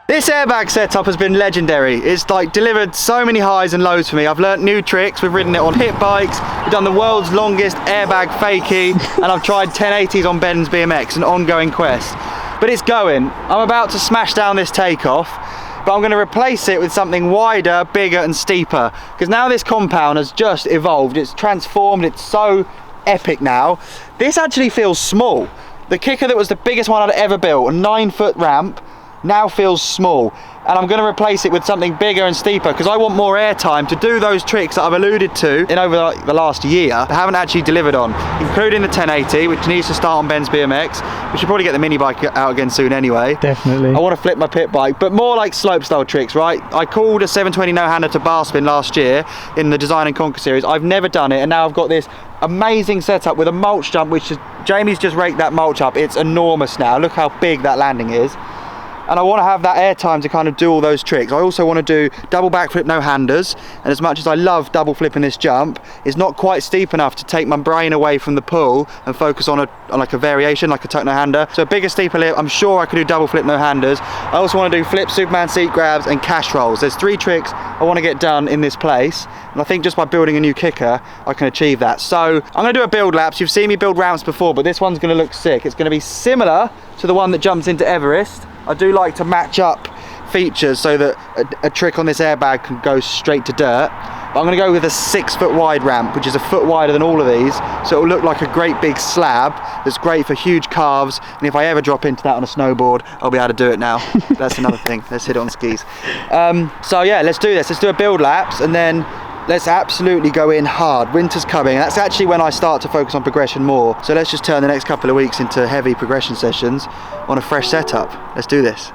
This airbag setup has been legendary. It's like delivered so many highs and lows for me. I've learnt new tricks, we've ridden it on pit bikes, we've done the world's longest airbag fakie, and I've tried 1080s on Ben's BMX, an ongoing quest. But it's going. I'm about to smash down this takeoff, but I'm going to replace it with something wider, bigger and steeper. Because now this compound has just evolved, it's transformed, it's so epic now. This actually feels small. The kicker that was the biggest one I'd ever built, a 9-foot ramp, now feels small, and I'm going to replace it with something bigger and steeper because I want more airtime to do those tricks that I've alluded to in over the last year that I haven't actually delivered on, including the 1080, which needs to start on Ben's BMX. We should probably get the mini bike out again soon anyway. Definitely. I want to flip my pit bike, but more like slopestyle tricks, right? I called a 720 no-hander to bar spin last year in the Design and Conquer series. I've never done it, and now I've got this amazing setup with a mulch jump, which is, Jamie's just raked that mulch up. It's enormous now. Look how big that landing is. And I want to have that air time to kind of do all those tricks. I also want to do double backflip no-handers, and as much as I love double flipping this jump, it's not quite steep enough to take my brain away from the pull and focus on like a variation, like a tuck no-hander. So a bigger, steeper lip, I'm sure I could do double flip no-handers. I also want to do flip Superman seat grabs and cash rolls. There's 3 tricks I want to get done in this place, and I think just by building a new kicker, I can achieve that. So I'm going to do a build laps. You've seen me build ramps before, but this one's going to look sick. It's going to be similar to the one that jumps into Everest. I do like to match up features so that a trick on this airbag can go straight to dirt. But I'm going to go with a 6-foot wide ramp, which is a foot wider than all of these, so it'll look like a great big slab that's great for huge carves, and if I ever drop into that on a snowboard, I'll be able to do it now. That's another thing. Let's hit it on skis. So yeah, let's do this. Let's do a build laps, and then let's absolutely go in hard. Winter's coming. That's actually when I start to focus on progression more. So let's just turn the next couple of weeks into heavy progression sessions on a fresh setup. Let's do this.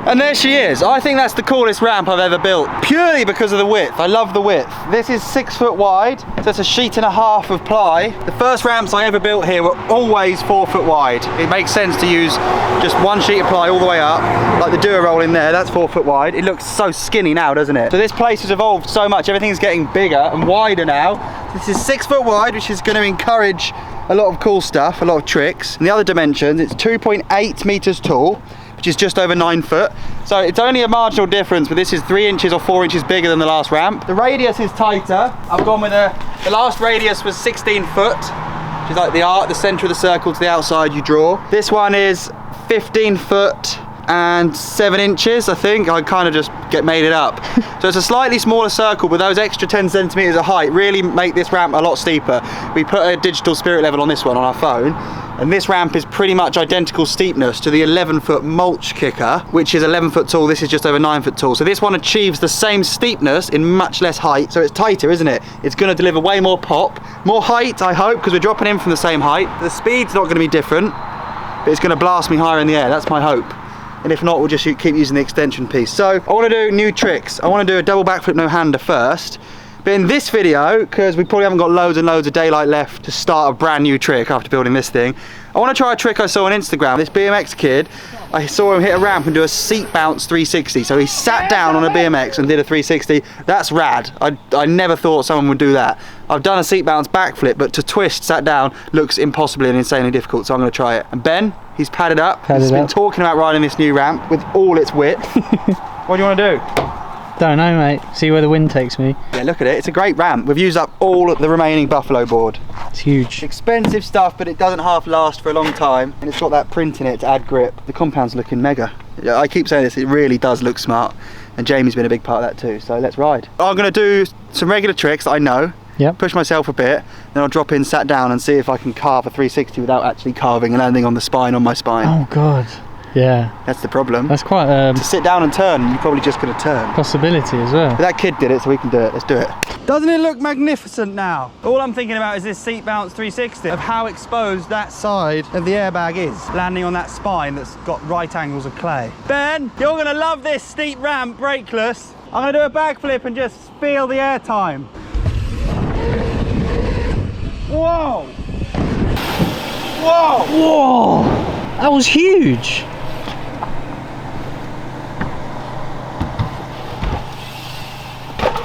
And there she is. I think that's the coolest ramp I've ever built, purely because of the width. I love the width. This is 6 foot wide, so it's a sheet and a half of ply. The first ramps I ever built here were always 4 foot wide. It makes sense to use just one sheet of ply all the way up, like the Dura-Roll in there, that's 4 foot wide. It looks so skinny now, doesn't it? So this place has evolved so much, everything's getting bigger and wider now. This is 6 foot wide, which is going to encourage a lot of cool stuff, a lot of tricks. And the other dimensions, it's 2.8 meters tall, which is just over 9 foot. So it's only a marginal difference, but this is 3 inches or 4 inches bigger than the last ramp. The radius is tighter. I've gone with the last radius was 16 foot, which is like the center of the circle to the outside you draw. This one is 15 foot and 7 inches, I think. I kind of just made it up. So it's a slightly smaller circle, but those extra 10 centimeters of height really make this ramp a lot steeper. We put a digital spirit level on this one on our phone, and this ramp is pretty much identical steepness to the 11-foot mulch kicker, which is 11 foot tall. This is just over 9 foot tall. So this one achieves the same steepness in much less height. So it's tighter, isn't it? It's going to deliver way more pop, more height, I hope, because we're dropping in from the same height. The speed's not going to be different, but it's going to blast me higher in the air. That's my hope. And if not, we'll just keep using the extension piece. So I want to do new tricks. I want to do a double backflip no-hander first. But in this video, because we probably haven't got loads and loads of daylight left to start a brand new trick after building this thing, I want to try a trick I saw on Instagram. This BMX kid, I saw him hit a ramp and do a seat bounce 360. So he sat down on a BMX and did a 360. That's rad. I never thought someone would do that. I've done a seat bounce backflip, but to twist sat down looks impossibly and insanely difficult, so I'm going to try it. And Ben, he's padded up. He's been talking about riding this new ramp with all its width. What do you want to do? Don't know, mate. See where the wind takes me. Yeah, look at it. It's a great ramp. We've used up all of the remaining buffalo board. It's huge. Expensive stuff, but it doesn't half last for a long time, and it's got that print in it to add grip. The compound's looking mega. I keep saying this, it really does look smart, and Jamie's been a big part of that too, so let's ride. I'm going to do some regular tricks that I know. Yep. Push myself a bit, then I'll drop in, sat down, and see if I can carve a 360 without actually carving and landing on the spine, on my spine. Oh God. Yeah. That's the problem. That's quite a To sit down and turn, you're probably just going to turn. possibility as well. But that kid did it, so we can do it. Let's do it. Doesn't it look magnificent now? All I'm thinking about is this seat bounce 360 of how exposed that side of the airbag is, landing on that spine that's got right angles of clay. Ben, you're gonna love this steep ramp brakeless. I'm gonna do a backflip and just feel the air time. Whoa! Whoa! Whoa! That was huge.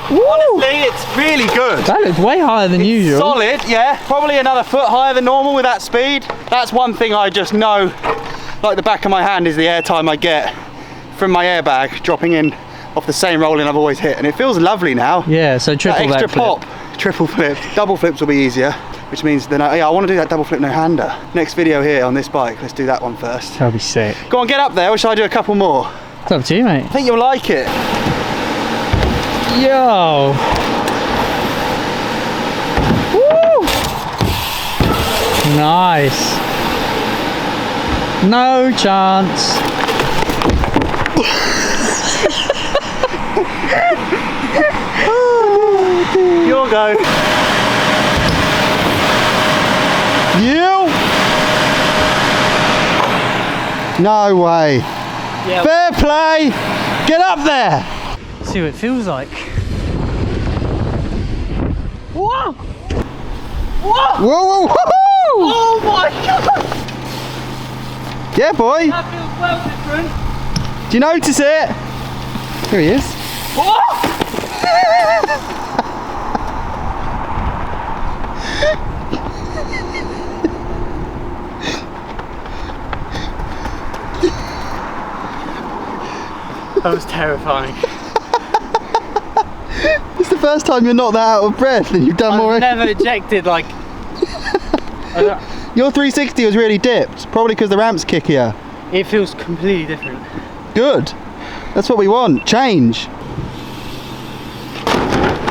Honestly, it's really good. That looked way higher than usual. Solid, yeah. Probably another foot higher than normal with that speed. That's one thing I just know, like the back of my hand, is the air time I get from my airbag dropping in off the same rolling I've always hit, and it feels lovely now. Yeah, so triple that extra backflip. pop, triple flip, double flips will be easier, which means then I want to do that double flip no hander. Next video here on this bike, let's do that one first. That'll be sick. Go on, get up there, or shall I do a couple more? It's up to you, mate. I think you'll like it. Yo! Woo! Nice. No chance. You'll go. You? No way. Yeah. Fair play. Get up there. See what it feels like. Whoa! Whoa! Whoa, whoa, whoa! Oh my god! Yeah, boy. That feels well different. Do you notice it? Here he is. Whoa! That was terrifying. It's the first time you're not that out of breath and you've done more. I've never ejected like. Your 360 was really dipped, probably because the ramp's kickier. It feels completely different. Good. That's what we want. Change.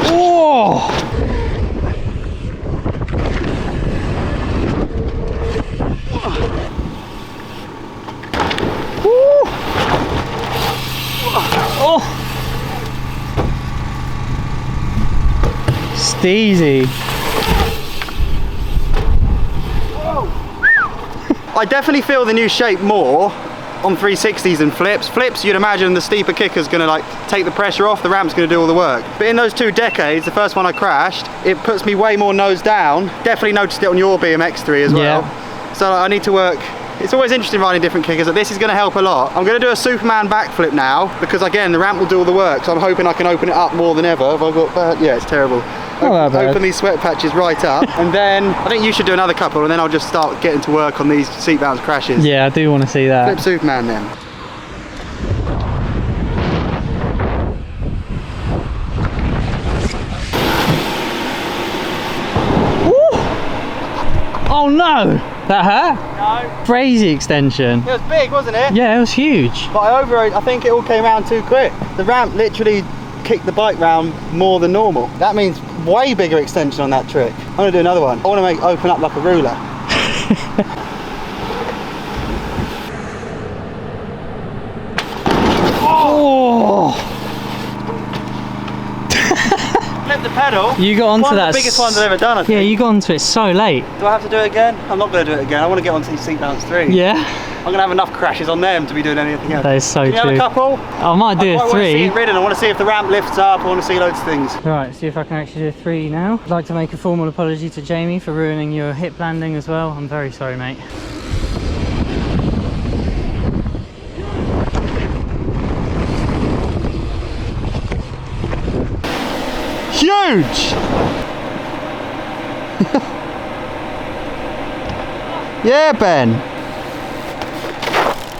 Oh! Oh! Steezy. I definitely feel the new shape more on 360s and flips. Flips, you'd imagine the steeper kicker's gonna like take the pressure off, the ramp's gonna do all the work. But in those 2 decades, the first one I crashed, it puts me way more nose down. Definitely noticed it on your BMX3 as well. Yeah. So I need to work. It's always interesting riding different kickers, but this is gonna help a lot. I'm gonna do a Superman backflip now, because again, the ramp will do all the work, so I'm hoping I can open it up more than ever. Have I got, yeah, it's terrible. Open these sweat patches right up, and then I think you should do another couple, and then I'll just start getting to work on these seat bounce crashes. Yeah, I do want to see that. Flip Superman then. Oh no! That hurt? No. Crazy extension. It was big, wasn't it? Yeah, it was huge. But I think it all came around too quick. The ramp literally kicked the bike round more than normal. That means way bigger extension on that trick. I'm gonna do another one. I wanna open up like a ruler. Oh! Flip the pedal. You got onto one that. Of the biggest ones I've ever done, I think. Yeah, you got onto it so late. Do I have to do it again? I'm not going to do it again. I want to get onto these seat bounce 3. Yeah. I'm going to have enough crashes on them to be doing anything else. That is so Can you true. have a couple? I might do I a want to see 3. it ridden. I want to see if the ramp lifts up. I want to see loads of things. Right, see if I can actually do a 3 now. I'd like to make a formal apology to Jamie for ruining your hip landing as well. I'm very sorry, mate. Huge! Yeah, Ben.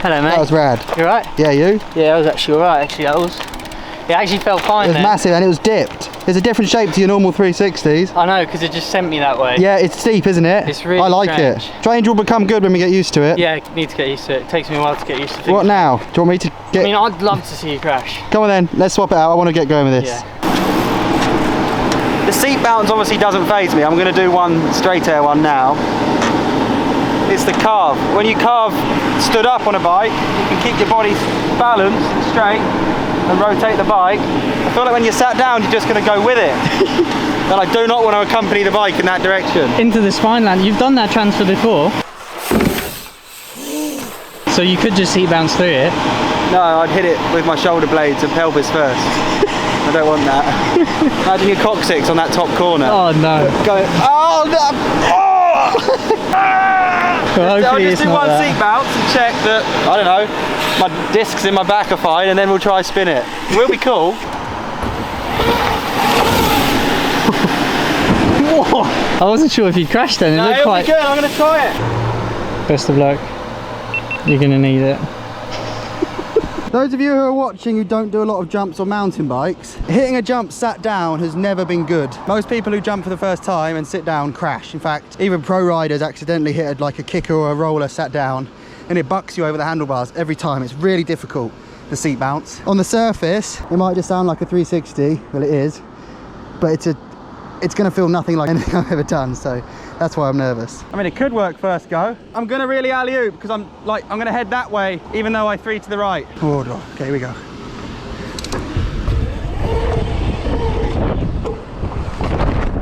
Hello, mate. That was rad. You alright? Yeah, you? Yeah, I was actually alright. Actually, it actually felt fine. It was then. massive and it was dipped. It's a different shape to your normal 360s. I know, because it just sent me that way. Yeah, it's steep, isn't it? It's really I like strange. it. Strange will become good when we get used to it. Yeah, I need to get used to it. It takes me a while to get used to things. What now? Do you want me to get... I mean, I'd love to see you crash. Come on then, let's swap it out. I want to get going with this. Yeah. The seat bounce obviously doesn't faze me. I'm going to do one straight air one now. It's the carve. When you carve stood up on a bike, you can keep your body balanced and straight and rotate the bike. I feel like when you're sat down, you're just going to go with it. And I do not want to accompany the bike in that direction. Into the spine land. You've done that transfer before. So you could just seat bounce through it. No, I'd hit it with my shoulder blades and pelvis first. I don't want that. Imagine your coccyx on that top corner. Oh no. Going, oh no! Oh! Well, I'll just do one that. seat bounce and check that, I don't know, my discs in my back are fine, and then we'll try spin it. It will be cool. Whoa. I wasn't sure if you crashed then. It No, looked it'll quite... be good. I'm going to try it. Best of luck. You're going to need it. Those of you who are watching who don't do a lot of jumps on mountain bikes, hitting a jump sat down has never been good. Most people who jump for the first time and sit down crash. In fact, even pro riders accidentally hit like a kicker or a roller sat down, and it bucks you over the handlebars every time. It's really difficult, the seat bounce. On the surface, it might just sound like a 360, well it is, but it's going to feel nothing like anything I've ever done, so that's why I'm nervous. I mean, it could work first go. I'm going to really alley-oop because I'm going to head that way, even though I three to the right. Oh, okay, here we go.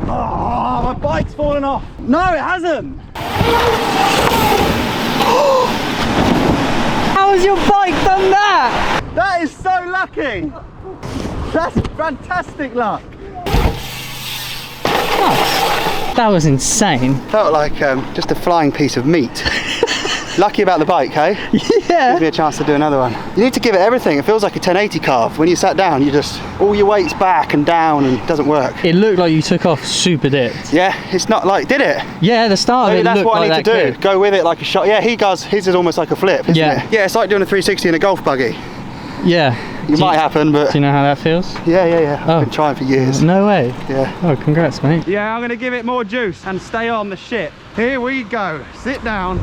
Oh, my bike's fallen off. No, it hasn't. How has your bike done that? That is so lucky. That's fantastic luck. That was insane. Felt like just a flying piece of meat. Lucky about the bike, hey? Yeah. Gives me a chance to do another one. You need to give it everything. It feels like a 1080 carve. When you sat down, you just, all your weight's back and down and it doesn't work. It looked like you took off super dipped. Yeah, it's not like, did it? Yeah, the start of Maybe it that's looked what like I need that to do. clip. Go with it like a shot. Yeah, he does. His is almost like a flip, isn't Yeah. it? Yeah, it's like doing a 360 in a golf buggy. Yeah. It might happen, but... Do you know how that feels? Yeah. Oh. I've been trying for years. No way. Yeah. Oh, congrats, mate. Yeah, I'm going to give it more juice and stay on the ship. Here we go. Sit down.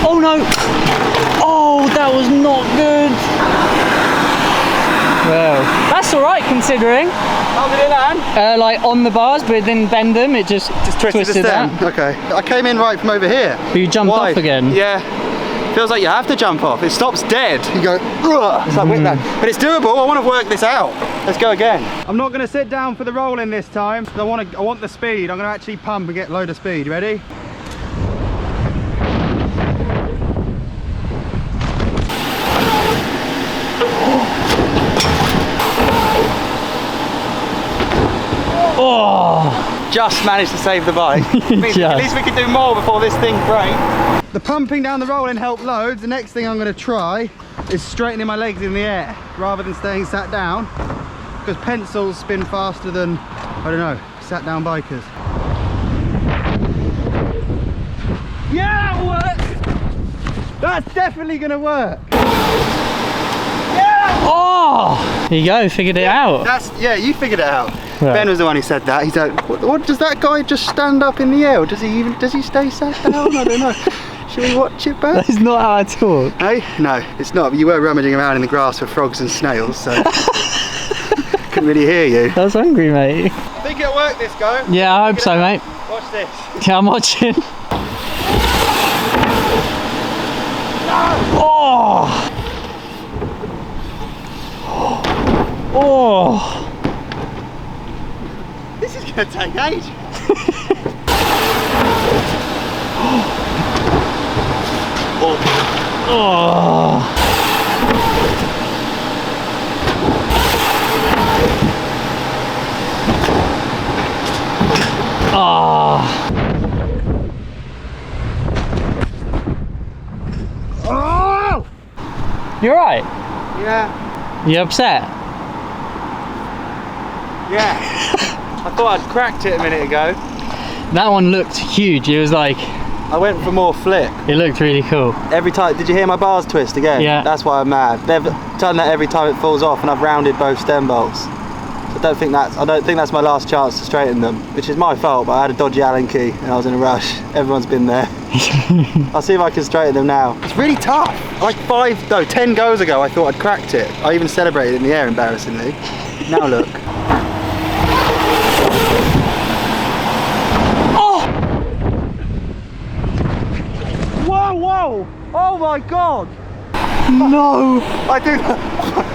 Oh no! Oh, that was not good. Well, that's all right considering. How did it land? Like on the bars, but it didn't bend them. It just Twisted the stem. that. Okay. I came in right from over here. But you jumped Why? off again. Yeah. Feels like you have to jump off. It stops dead. You go, ugh. It's like whiplash. But it's doable. I want to work this out. Let's go again. I'm not going to sit down for the rolling this time. I want the speed. I'm going to actually pump and get a load of speed. Ready? Oh! Just managed to save the bike. At least we could do more before this thing breaks. The pumping down the rolling helped loads. The next thing I'm going to try is straightening my legs in the air rather than staying sat down, because pencils spin faster than, I don't know, sat down bikers. Yeah, that worked! That's definitely going to work. Yeah! Oh! Here you go, figured it out. Yeah, you figured it out. Yeah. Ben was the one who said that. He said, what does that guy just stand up in the air? Or does he stay sat down? I don't know. Should we watch it back? That's not how I talk. Hey? No, it's not. You were rummaging around in the grass for frogs and snails, so couldn't really hear you. I was hungry, mate. I think it'll work this go. Yeah, I hope so, mate. Watch this. Yeah, I'm watching. Oh! Oh! This is going to take ages. Oh! Oh! You're right. Yeah. You upset? Yeah. I thought I'd cracked it a minute ago. That one looked huge. It was like, I went for more flip. it looked really cool. Every time, did you hear my bars twist again? Yeah. That's why I'm mad. They've done that every time it falls off, and I've rounded both stem bolts. So I don't think that's my last chance to straighten them, which is my fault, but I had a dodgy Allen key and I was in a rush. Everyone's been there. I'll see if I can straighten them now. It's really tough. Like 10 goes ago, I thought I'd cracked it. I even celebrated in the air, embarrassingly. Now look. my god! No! I do.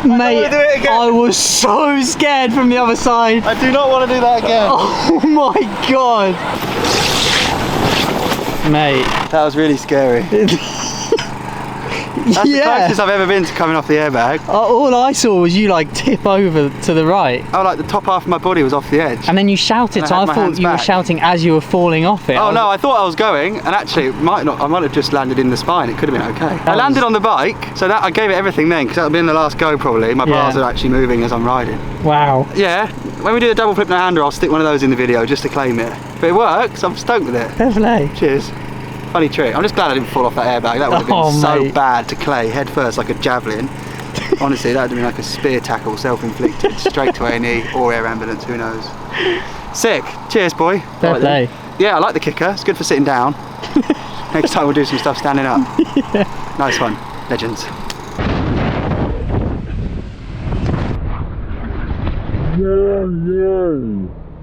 Mate, do it again. I was so scared from the other side. I do not want to do that again. Oh my god! Mate. That was really scary. That's the closest I've ever been to coming off the airbag. All I saw was you like tip over to the right. Oh, like the top half of my body was off the edge. And then you shouted, so I thought you were shouting as you were falling off it. Oh no, I thought I was going, and actually it might not. I might have just landed in the spine. It could have been okay. I landed on the bike, so that I gave it everything then, because that would have been the last go probably. My bars are actually moving as I'm riding. Wow. Yeah, when we do a double flip no hander, I'll stick one of those in the video just to claim it. But it works. I'm stoked with it. Fair play. Cheers. Funny trick. I'm just glad I didn't fall off that airbag. That would have been so bad to clay head first like a javelin. Honestly, that would have been like a spear tackle, self-inflicted, straight to A&E or air ambulance, who knows. Sick. Cheers, boy. Fair play. Yeah, I like the kicker. It's good for sitting down. Next time we'll do some stuff standing up. Yeah. Nice one. Legends. Yeah.